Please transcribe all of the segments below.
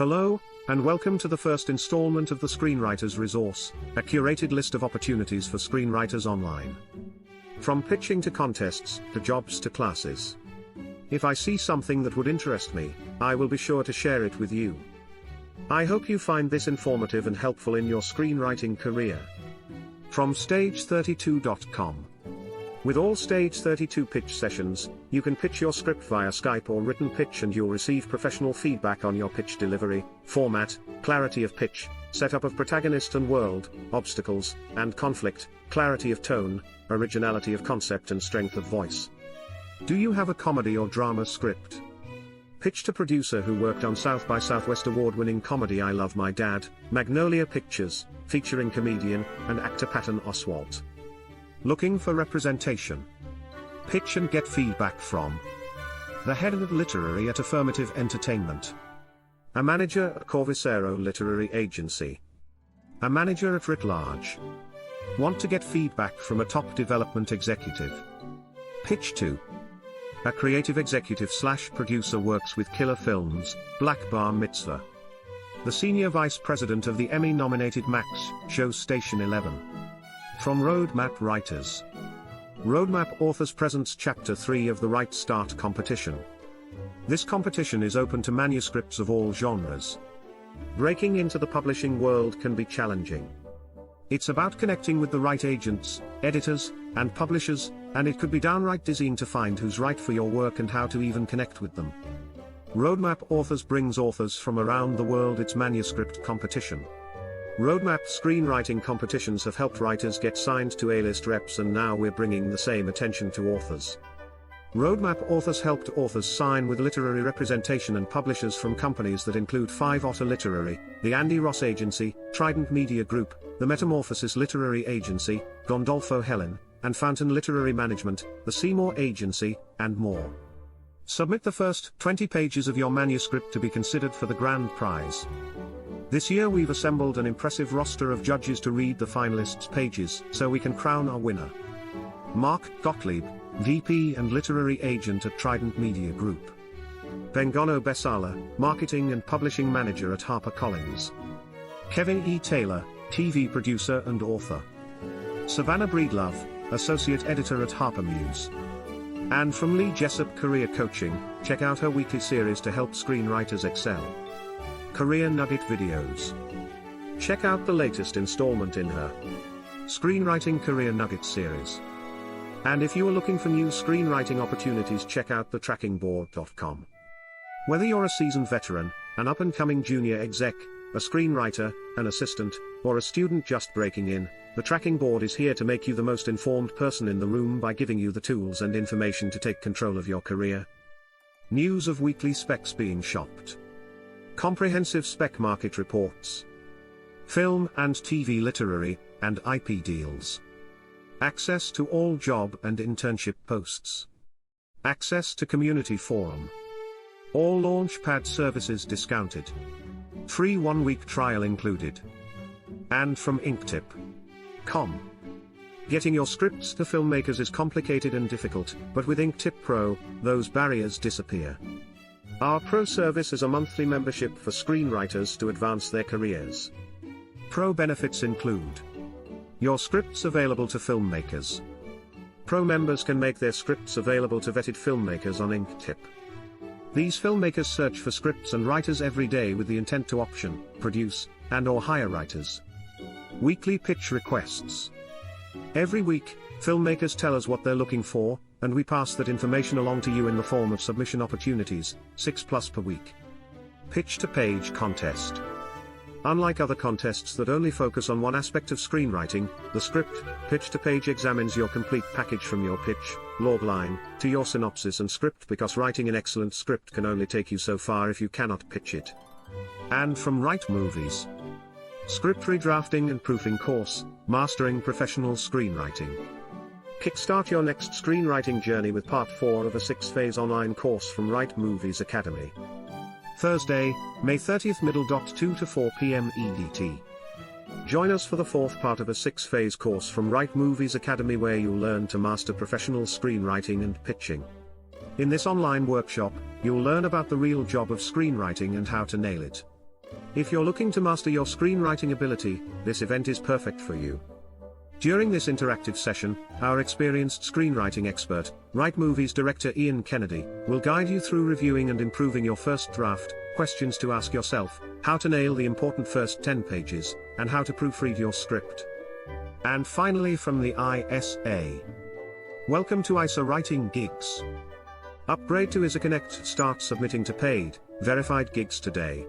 Hello, and welcome to the first installment of the Screenwriters Resource, a curated list of opportunities for screenwriters online. From pitching to contests, to jobs to classes. If I see something that would interest me, I will be sure to share it with you. I hope you find this informative and helpful in your screenwriting career. From Stage32.com. With all Stage 32 pitch sessions, you can pitch your script via Skype or written pitch, and you'll receive professional feedback on your pitch delivery, format, clarity of pitch, setup of protagonist and world, obstacles and conflict, clarity of tone, originality of concept and strength of voice. Do you have a comedy or drama script? Pitch to producer who worked on South by Southwest award-winning comedy I Love My Dad, Magnolia Pictures, featuring comedian and actor Patton Oswalt. Looking for representation? Pitch and get feedback from the head of literary at Affirmative Entertainment, a manager at Corvicero Literary Agency, a manager at Writ Large. Want to get feedback from a top development executive? Pitch to a creative executive/producer works with Killer Films, Black Bar Mitzvah, the senior vice president of the Emmy-nominated Max show Station 11. From Roadmap Writers. Roadmap Authors presents Chapter 3 of the Right Start competition. This competition is open to manuscripts of all genres. Breaking into the publishing world can be challenging. It's about connecting with the right agents, editors, and publishers, and it could be downright dizzying to find who's right for your work and how to even connect with them. Roadmap Authors brings authors from around the world its manuscript competition. Roadmap screenwriting competitions have helped writers get signed to A-list reps, and now we're bringing the same attention to authors. Roadmap Authors helped authors sign with literary representation and publishers from companies that include Five Otter Literary, the Andy Ross Agency, Trident Media Group, the Metamorphosis Literary Agency, Gondolfo Helen, and Fountain Literary Management, the Seymour Agency, and more. Submit the first 20 pages of your manuscript to be considered for the grand prize. This year we've assembled an impressive roster of judges to read the finalists' pages, so we can crown our winner. Mark Gottlieb, VP and Literary Agent at Trident Media Group. Bengono Besala, Marketing and Publishing Manager at HarperCollins. Kevin E. Taylor, TV Producer and Author. Savannah Breedlove, Associate Editor at HarperMuse. And from Lee Jessup Career Coaching, check out her weekly series to help screenwriters excel. Career Nugget Videos. Check out the latest installment in her Screenwriting Career Nugget series. And if you are looking for new screenwriting opportunities, check out thetrackingboard.com. Whether you're a seasoned veteran, an up-and-coming junior exec, a screenwriter, an assistant, or a student just breaking in, the Tracking Board is here to make you the most informed person in the room by giving you the tools and information to take control of your career. News of weekly specs being shopped. Comprehensive spec market reports. Film and TV literary and IP deals. Access to all job and internship posts. Access to community forum. All Launchpad services discounted. Free 1-week trial included. And from Inktip.com. Getting your scripts to filmmakers is complicated and difficult, but with Inktip Pro, those barriers disappear. Our Pro service is a monthly membership for screenwriters to advance their careers. Pro benefits include your scripts available to filmmakers. Pro members can make their scripts available to vetted filmmakers on Inktip. These filmmakers search for scripts and writers every day with the intent to option, produce, and/or hire writers. Weekly pitch requests. Every week, filmmakers tell us what they're looking for, and we pass that information along to you in the form of submission opportunities, 6+ per week. Pitch to Page Contest. Unlike other contests that only focus on one aspect of screenwriting, the script, Pitch to Page examines your complete package from your pitch, logline, to your synopsis and script, because writing an excellent script can only take you so far if you cannot pitch it. And from Write Movies. Script redrafting and proofing course, Mastering Professional Screenwriting. Kickstart your next screenwriting journey with Part 4 of a 6-phase online course from Write Movies Academy. Thursday, May 30th, middle. 2 to 4 p.m. EDT. Join us for the fourth part of a 6-phase course from Write Movies Academy, where you'll learn to master professional screenwriting and pitching. In this online workshop, you'll learn about the real job of screenwriting and how to nail it. If you're looking to master your screenwriting ability, this event is perfect for you. During this interactive session, our experienced screenwriting expert, Write Movies director Ian Kennedy, will guide you through reviewing and improving your first draft, questions to ask yourself, how to nail the important first 10 pages, and how to proofread your script. And finally, from the ISA. Welcome to ISA Writing Gigs. Upgrade to ISA Connect. Start submitting to paid, verified gigs today.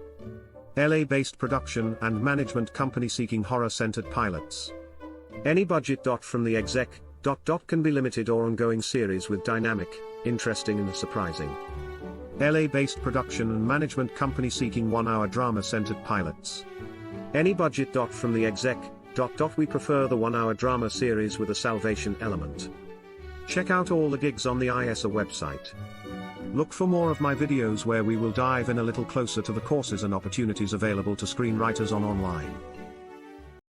LA-based production and management company seeking horror-centered pilots. Any budget. From the exec. Can be limited or ongoing series with dynamic, interesting and surprising. LA-based production and management company seeking 1-hour drama-centered pilots. Any budget. From the exec. We prefer the 1-hour drama series with a salvation element. Check out all the gigs on the ISA website. Look for more of my videos where we will dive in a little closer to the courses and opportunities available to screenwriters online.